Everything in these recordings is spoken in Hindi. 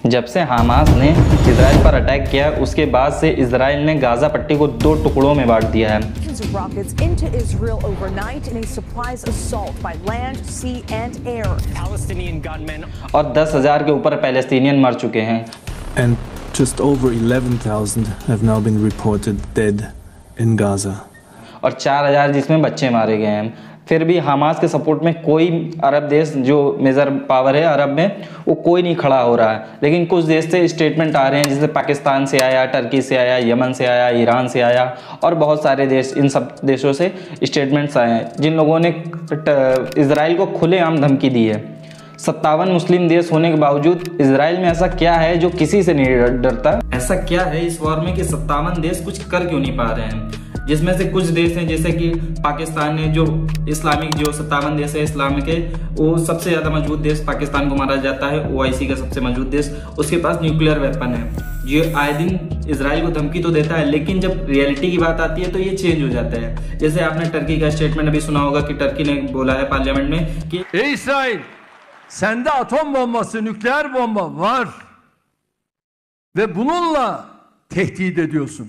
जब से हमास ने इजराइल पर अटैक किया उसके बाद से इजराइल ने गाजा पट्टी को 2 टुकड़ों में बांट दिया है और 10,000 के ऊपर पैलेस्टीनियन मर चुके हैं। And just over 11,000 have now been reported dead in Gaza. और 4,000 जिसमें बच्चे मारे गए हैं। फिर भी हमास के सपोर्ट में कोई अरब देश जो मेजर पावर है अरब में वो कोई नहीं खड़ा हो रहा है, लेकिन कुछ देश से स्टेटमेंट आ रहे हैं, जैसे पाकिस्तान से आया, टर्की से आया, यमन से आया, ईरान से आया और बहुत सारे देश, इन सब देशों से स्टेटमेंट्स आए हैं जिन लोगों ने इजराइल को खुलेआम धमकी दी है। 57 मुस्लिम देश होने के बावजूद इजराइल में ऐसा क्या है जो किसी से नहीं डरता? ऐसा क्या है इस वॉर में कि 57 देश कुछ कर क्यों नहीं पा रहे हैं? जिसमें से कुछ देश हैं जैसे कि पाकिस्तान ने, जो इस्लामिक जो 57 देश है इस्लाम के, वो सबसे ज़्यादा मजबूत देश पाकिस्तान को माना जाता है, OIC का सबसे मजबूत देश, उसके पास न्यूक्लियर वेपन है जो आए दिन इजराइल को धमकी तो देता है, लेकिन जब रियलिटी की बात आती है तो ये चेंज हो जाता है। जैसे आपने टर्की का स्टेटमेंट अभी सुना होगा कि टर्की ने बोला है पार्लियामेंट में कि İsrail, sende atom bombası, nükleer bomba var ve bununla tehdit ediyorsun.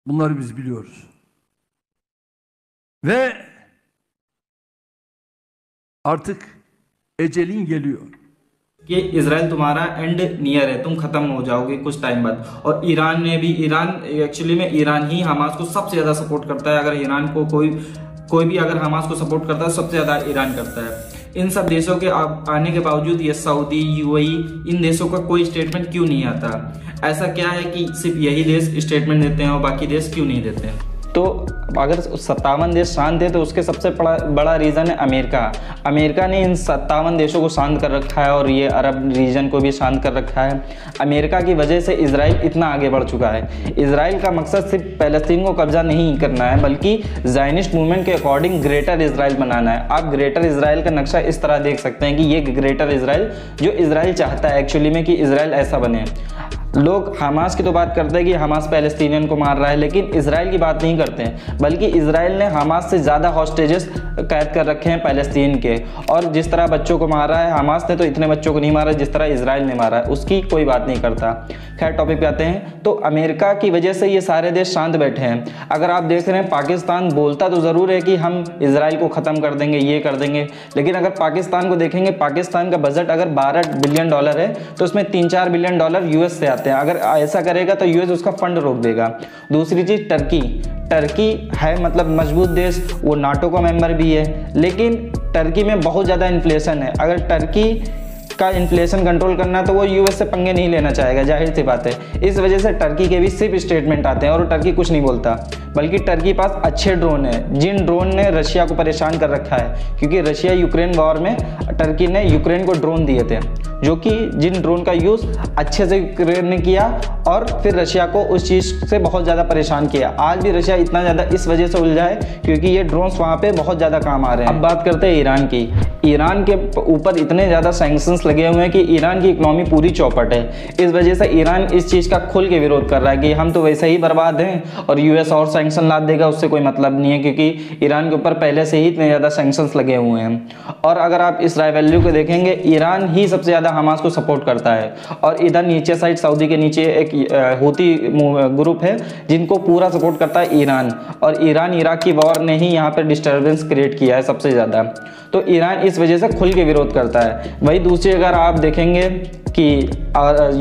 Bunları biz biliyoruz. Ve artık ecelin geliyor. कि इजराइल तुम्हारा एंड नियर है, तुम खत्म हो जाओगे कुछ टाइम बाद। और ईरान ने भी, ईरान एक्चुअली में ईरान ही हमास को सबसे ज्यादा सपोर्ट करता है। अगर ईरान को कोई भी अगर हमास को सपोर्ट करता है सबसे ज्यादा ईरान करता है। इन सब देशों के आने के बावजूद ये सऊदी, UAE, इन देशों का कोई स्टेटमेंट क्यों नहीं आता? ऐसा क्या है कि सिर्फ यही देश स्टेटमेंट देते हैं और बाकी देश क्यों नहीं देते हैं? तो अगर 57 देश शांत है तो उसके सबसे बड़ा रीज़न है अमेरिका। अमेरिका ने इन 57 देशों को शांत कर रखा है और ये अरब रीजन को भी शांत कर रखा है। अमेरिका की वजह से इजराइल इतना आगे बढ़ चुका है। इजराइल का मकसद सिर्फ पैलेस्तीन को कब्जा नहीं करना है, बल्कि ज़ायनिस्ट मूवमेंट के अकॉर्डिंग ग्रेटर इजराइल बनाना है। आप ग्रेटर इजराइल का नक्शा इस तरह देख सकते हैं कि ये ग्रेटर इजराइल जो इजराइल चाहता है एक्चुअली में कि इजराइल ऐसा बने। लोग हमास की तो बात करते हैं कि हमास पैलेस्टीनियन को मार रहा है, लेकिन इजराइल की बात नहीं करते हैं, बल्कि इजराइल ने हमास से ज़्यादा हॉस्टेजेस कैद कर रखे हैं पैलेस्तीन के। और जिस तरह बच्चों को मार रहा है हमास ने, तो इतने बच्चों को नहीं मारा जिस तरह इजराइल ने मारा है, उसकी कोई बात नहीं करता। खैर टॉपिक पे आते हैं। तो अमेरिका की वजह से ये सारे देश शांत बैठे हैं। अगर आप देख रहे हैं पाकिस्तान बोलता तो ज़रूर है कि हम इजराइल को ख़त्म कर देंगे, ये कर देंगे, लेकिन अगर पाकिस्तान को देखेंगे, पाकिस्तान का बजट अगर $12 बिलियन है तो उसमें $3-4 बिलियन US से आते हैं। अगर ऐसा करेगा तो US उसका फंड रोक देगा। दूसरी चीज़ टर्की है, मतलब मजबूत देश, वो नाटो का मेंबर भी है, लेकिन टर्की में बहुत ज़्यादा इन्फ्लेशन है। अगर टर्की का इन्फ्लेशन कंट्रोल करना है तो वो US से पंगे नहीं लेना चाहेगा, जाहिर सी बात है। इस वजह से टर्की के भी सिर्फ स्टेटमेंट आते हैं और टर्की कुछ नहीं बोलता, बल्कि टर्की पास अच्छे ड्रोन है, जिन ड्रोन ने रशिया को परेशान कर रखा है, क्योंकि रशिया यूक्रेन वॉर में टर्की ने यूक्रेन को ड्रोन दिए थे, जो कि जिन ड्रोन का यूज़ अच्छे से यूक्रेन ने किया और फिर रशिया को उस चीज़ से बहुत ज़्यादा परेशान किया। आज भी रशिया इतना ज़्यादा इस वजह से उलझा है क्योंकि ये ड्रोन्स वहाँ पे बहुत ज़्यादा काम आ रहे हैं। अब बात करते हैं ईरान की। ईरान के ऊपर इतने ज़्यादा सैंक्शंस लगे हुए हैं कि ईरान की इकोनॉमी पूरी चौपट है। इस वजह से ईरान इस चीज़ का खुल के विरोध कर रहा है कि हम तो वैसे ही बर्बाद हैं और US और सैंक्शन ला देगा, उससे कोई मतलब नहीं है, क्योंकि ईरान के ऊपर पहले से ही इतने ज़्यादा सैंक्शंस लगे हुए हैं। और अगर आप इस राइवलरी को देखेंगे, ईरान ही सबसे ज़्यादा हमास को सपोर्ट करता है और इधर नीचे साइड सऊदी के नीचे एक हूती ग्रुप है जिनको पूरा सपोर्ट करता है ईरान। और ईरान इराक की वॉर ने ही यहाँ पर डिस्टर्बेंस क्रिएट किया है सबसे ज़्यादा, तो ईरान इस वजह से खुल के विरोध करता है। वही दूसरी अगर आप देखेंगे कि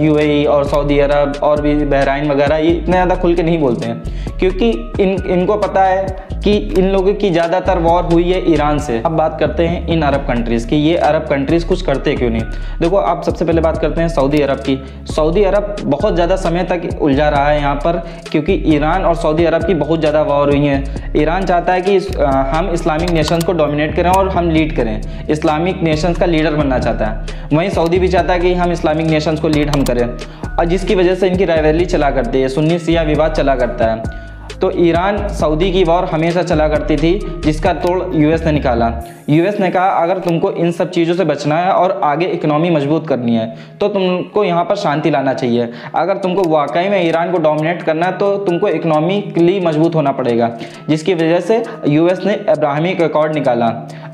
UAE और सऊदी अरब और भी बहराइन वगैरह ये इतने ज़्यादा खुल के नहीं बोलते हैं, क्योंकि इनको पता है कि इन लोगों की ज़्यादातर वॉर हुई है ईरान से। अब बात करते हैं इन अरब कंट्रीज़ की, ये अरब कंट्रीज़ कुछ करते क्यों नहीं। देखो, आप सबसे पहले बात करते हैं सऊदी अरब की। सऊदी अरब बहुत ज़्यादा समय तक उलझा रहा है यहाँ पर, क्योंकि ईरान और सऊदी अरब की बहुत ज़्यादा वॉर हुई है। ईरान चाहता है कि हम इस्लामिक नेशंस को डोमिनेट करें और हम लीड करें, इस्लामिक नेशंस का लीडर बनना चाहता है। वहीं सऊदी भी चाहता है कि हम इस्लामिक नेशंस को लीड हम करें, और जिसकी वजह से इनकी राइवलरी चला करती है, सुन्नी शिया विवाद चला करता है। तो ईरान सऊदी की वॉर हमेशा चला करती थी, जिसका तोड़ US ने निकाला। US ने कहा अगर तुमको इन सब चीज़ों से बचना है और आगे इकोनॉमी मजबूत करनी है तो तुमको यहाँ पर शांति लाना चाहिए। अगर तुमको वाकई में ईरान को डोमिनेट करना है तो तुमको इकोनॉमिकली मजबूत होना पड़ेगा, जिसकी वजह से US ने अब्राहमिक अकॉर्ड निकाला।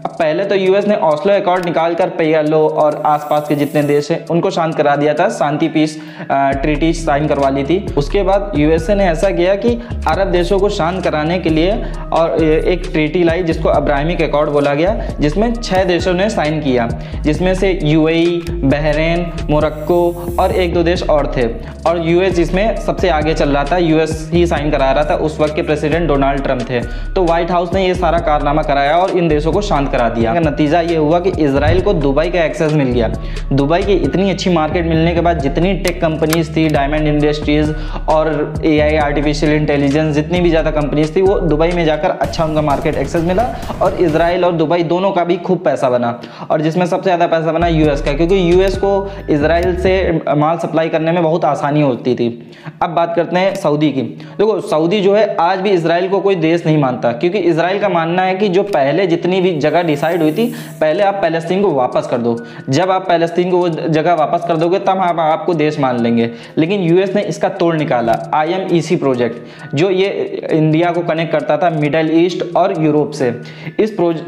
अब पहले तो यूएस ने ऑस्लो अकॉर्ड निकालकर PLO और आसपास के जितने देश हैं उनको शांत करा दिया था, शांति पीस ट्रीटी साइन करवा ली थी। उसके बाद यूएसए ने ऐसा किया कि अरब देशों को शांत कराने के लिए और एक ट्रीटी लाई जिसको अब्राहमिक अकॉर्ड बोला गया, जिसमें 6 देशों ने साइन किया, जिसमें से UAE, बहरीन, मोरक्को और 1-2 देश और थे। और यूएस इसमें सबसे आगे चल रहा था, यूएस ही साइन करा रहा था, उस वक्त के प्रेसिडेंट डोनाल्ड ट्रंप थे। तो व्हाइट हाउस ने ये सारा कारनामा कराया और इन देशों को शांत करा दिया। नतीजा ये हुआ कि इजराइल को दुबई का एक्सेस मिल गया। दुबई की इतनी अच्छी मार्केट मिलने के बाद जितनी टेक कंपनीज थी, डायमंड इंडस्ट्रीज और AI आर्टिफिशियल इंटेलिजेंस, जितनी भी ज़्यादा कंपनीज थी वो दुबई में जाकर अच्छा उनका मार्केट एक्सेस मिला और इजराइल और दुबई दोनों का भी खूब पैसा बना। और जिसमें सबसे ज़्यादा पैसा बना यूएस का, क्योंकि यूएस को इजराइल से माल सप्लाई करने में बहुत आसानी होती थी। अब बात करते हैं सऊदी की। देखो सऊदी जो है आज भी इजराइल को कोई देश नहीं मानता, क्योंकि इजराइल का मानना है कि जो पहले जितनी भी जगह डिसाइड हुई थी, पहले आप पैलेस्तीन को वापस कर दो, जब आप पैलेस्तीन को वो जगह वापस कर दोगे तब हम आपको देश मान लेंगे। लेकिन यूएस ने इसका तोड़ निकाला। IMEC प्रोजेक्ट जो ये इंडिया को कनेक्ट करता था मिडल ईस्ट और यूरोप से,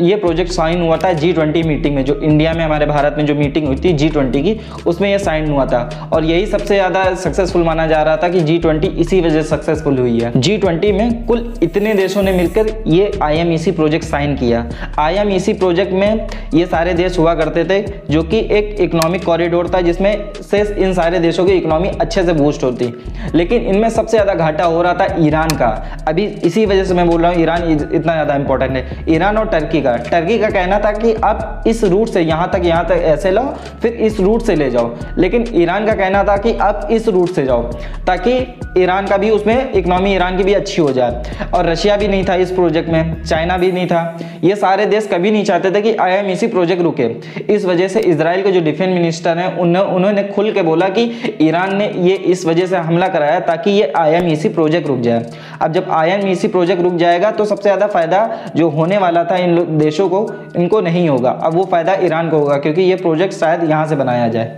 ये प्रोजेक्ट साइन हुआ था G20 मीटिंग में, जो इंडिया में हमारे भारत में जो मीटिंग हुई थी G20 की, उसमें ये साइन हुआ था। और यही सबसे ज़्यादा सक्सेसफुल माना जा रहा था कि G20 इसी वजह से सक्सेसफुल हुई है। G20 में कुल इतने देशों ने मिलकर ये IMEC प्रोजेक्ट साइन किया। IMEC प्रोजेक्ट में ये सारे देश हुआ करते थे, जो कि एक इकोनॉमिक कॉरिडोर था जिसमें से इन सारे देशों की इकोनॉमी अच्छे से बूस्ट होती। लेकिन इनमें सबसे ज़्यादा घाटा हो रहा था ईरान का। अभी इसी वजह से मैं बोल रहा हूँ ईरान इतना ज़्यादा इंपॉर्टेंट है। ईरान और टर्की का कहना था कि आप इस रूट से यहाँ तक ऐसे लाओ, फिर इस रूट से ले जाओ। लेकिन ईरान का कहना था कि आप इस रूट से जाओ, ताकि ईरान का भी उसमें इकोनॉमी ईरान की भी अच्छी हो जाए। और रशिया भी नहीं था इस प्रोजेक्ट में, चाइना भी नहीं था। ये सारे देश कभी नहीं चाहते थे कि IMEC प्रोजेक्ट रुके। इस वजह से इजराइल के जो डिफेंस मिनिस्टर हैं उन्होंने खुल के बोला कि ईरान ने ये इस वजह से हमला कराया ताकि ये IMEC प्रोजेक्ट रुक जाए। अब जब IMEC प्रोजेक्ट रुक जाएगा तो सबसे ज़्यादा फायदा जो होने वाला था इन देशों को, इनको नहीं होगा। अब वो फायदा ईरान को होगा, क्योंकि ये प्रोजेक्ट शायद यहाँ से बनाया जाए।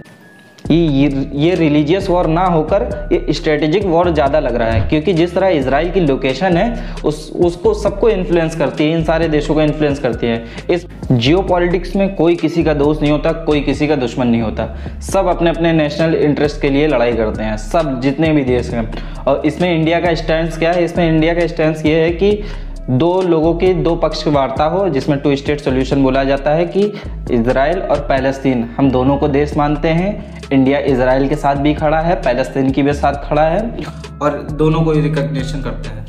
ये रिलीजियस वॉर ना होकर ये स्ट्रेटेजिक वॉर ज़्यादा लग रहा है, क्योंकि जिस तरह इजराइल की लोकेशन है उसको सबको इन्फ्लुएंस करती है, इन सारे देशों को इन्फ्लुएंस करती है। इस जियोपॉलिटिक्स में कोई किसी का दोस्त नहीं होता, कोई किसी का दुश्मन नहीं होता। सब अपने अपने नेशनल इंटरेस्ट के लिए लड़ाई करते हैं, सब जितने भी देश हैं। और इसमें इंडिया का स्टैंड क्या है? इसमें इंडिया का स्टैंड ये है कि 2 लोगों की 2 पक्ष की वार्ता हो, जिसमें 2 स्टेट सोल्यूशन बोला जाता है कि इजराइल और पैलेस्तीन हम दोनों को देश मानते हैं। इंडिया इजराइल के साथ भी खड़ा है, पैलेस्तीन की भी साथ खड़ा है और दोनों को रिकॉग्निशन करते हैं।